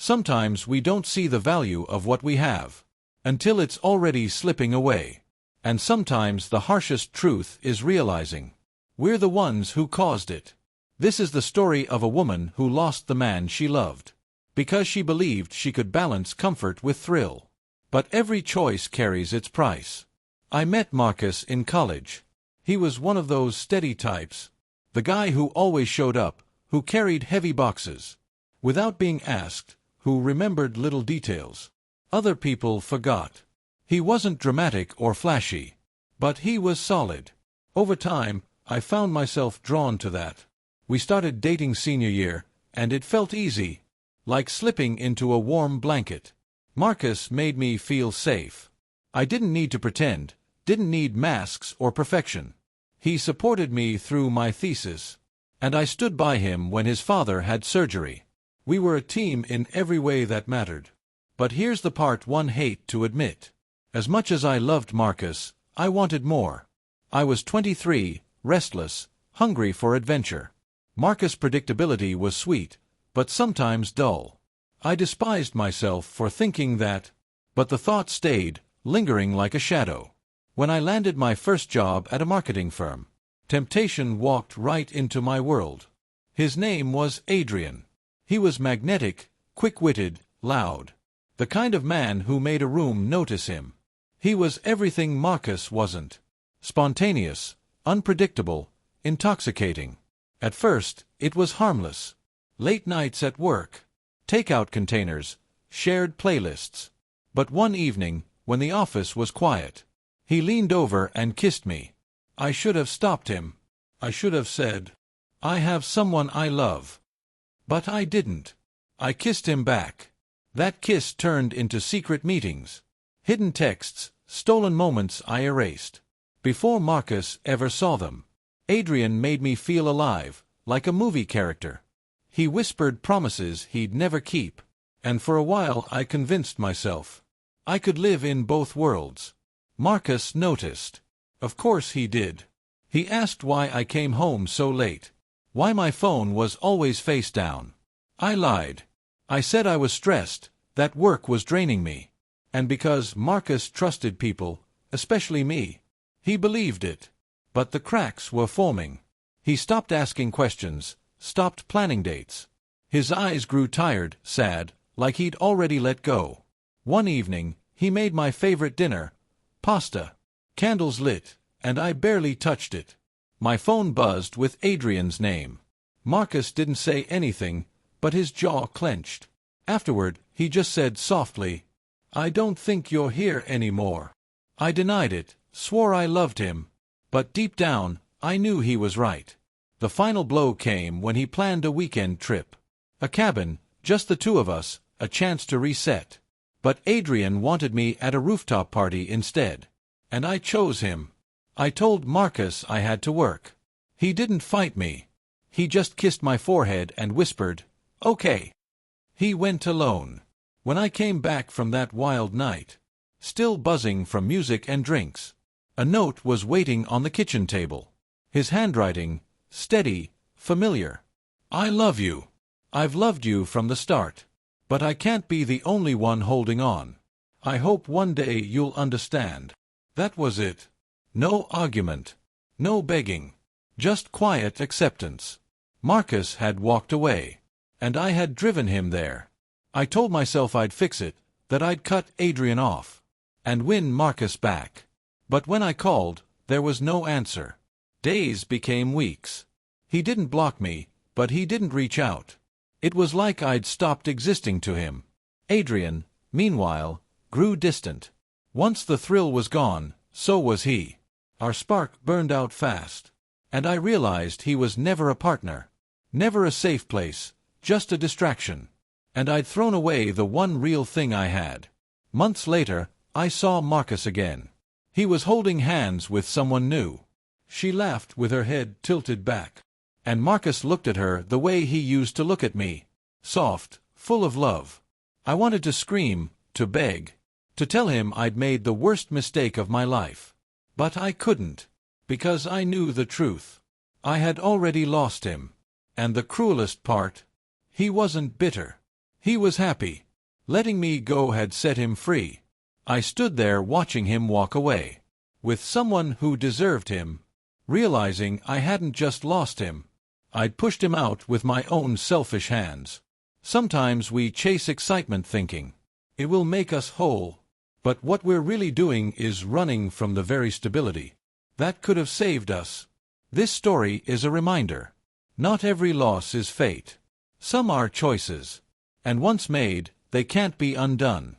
Sometimes we don't see the value of what we have until it's already slipping away. And sometimes the harshest truth is realizing we're the ones who caused it. This is the story of a woman who lost the man she loved because she believed she could balance comfort with thrill. But every choice carries its price. I met Marcus in college. He was one of those steady types, the guy who always showed up, who carried heavy boxes without being asked, who remembered little details other people forgot. He wasn't dramatic or flashy, but he was solid. Over time, I found myself drawn to that. We started dating senior year, and it felt easy, like slipping into a warm blanket. Marcus made me feel safe. I didn't need to pretend, didn't need masks or perfection. He supported me through my thesis, and I stood by him when his father had surgery. We were a team in every way that mattered. But here's the part one hates to admit. As much as I loved Marcus, I wanted more. I was 23, restless, hungry for adventure. Marcus' predictability was sweet, but sometimes dull. I despised myself for thinking that, but the thought stayed, lingering like a shadow. When I landed my first job at a marketing firm, temptation walked right into my world. His name was Adrian. He was magnetic, quick-witted, loud. The kind of man who made a room notice him. He was everything Marcus wasn't. Spontaneous, unpredictable, intoxicating. At first, it was harmless. Late nights at work, takeout containers, shared playlists. But one evening, when the office was quiet, he leaned over and kissed me. I should have stopped him. I should have said, "I have someone I love." But I didn't. I kissed him back. That kiss turned into secret meetings, hidden texts, stolen moments I erased before Marcus ever saw them. Adrian made me feel alive, like a movie character. He whispered promises he'd never keep, and for a while I convinced myself I could live in both worlds. Marcus noticed. Of course he did. He asked why I came home so late, why my phone was always face down. I lied. I said I was stressed, that work was draining me. And because Marcus trusted people, especially me, he believed it. But the cracks were forming. He stopped asking questions, stopped planning dates. His eyes grew tired, sad, like he'd already let go. One evening, he made my favorite dinner, pasta. Candles lit, and I barely touched it. My phone buzzed with Adrian's name. Marcus didn't say anything, but his jaw clenched. Afterward, he just said softly, "I don't think you're here anymore." I denied it, swore I loved him. But deep down, I knew he was right. The final blow came when he planned a weekend trip. A cabin, just the two of us, a chance to reset. But Adrian wanted me at a rooftop party instead. And I chose him. I told Marcus I had to work. He didn't fight me. He just kissed my forehead and whispered, "Okay." He went alone. When I came back from that wild night, still buzzing from music and drinks, a note was waiting on the kitchen table. His handwriting, steady, familiar. "I love you. I've loved you from the start. But I can't be the only one holding on. I hope one day you'll understand." That was it. No argument. No begging. Just quiet acceptance. Marcus had walked away, and I had driven him there. I told myself I'd fix it, that I'd cut Adrian off, and win Marcus back. But when I called, there was no answer. Days became weeks. He didn't block me, but he didn't reach out. It was like I'd stopped existing to him. Adrian, meanwhile, grew distant. Once the thrill was gone, so was he. Our spark burned out fast, and I realized he was never a partner, never a safe place, just a distraction. And I'd thrown away the one real thing I had. Months later, I saw Marcus again. He was holding hands with someone new. She laughed with her head tilted back. And Marcus looked at her the way he used to look at me. Soft, full of love. I wanted to scream, to beg, to tell him I'd made the worst mistake of my life. But I couldn't, because I knew the truth. I had already lost him. And the cruelest part, he wasn't bitter. He was happy. Letting me go had set him free. I stood there watching him walk away. With someone who deserved him. Realizing I hadn't just lost him. I'd pushed him out with my own selfish hands. Sometimes we chase excitement thinking it will make us whole. But what we're really doing is running from the very stability that could have saved us. This story is a reminder. Not every loss is fate. Some are choices. And once made, they can't be undone.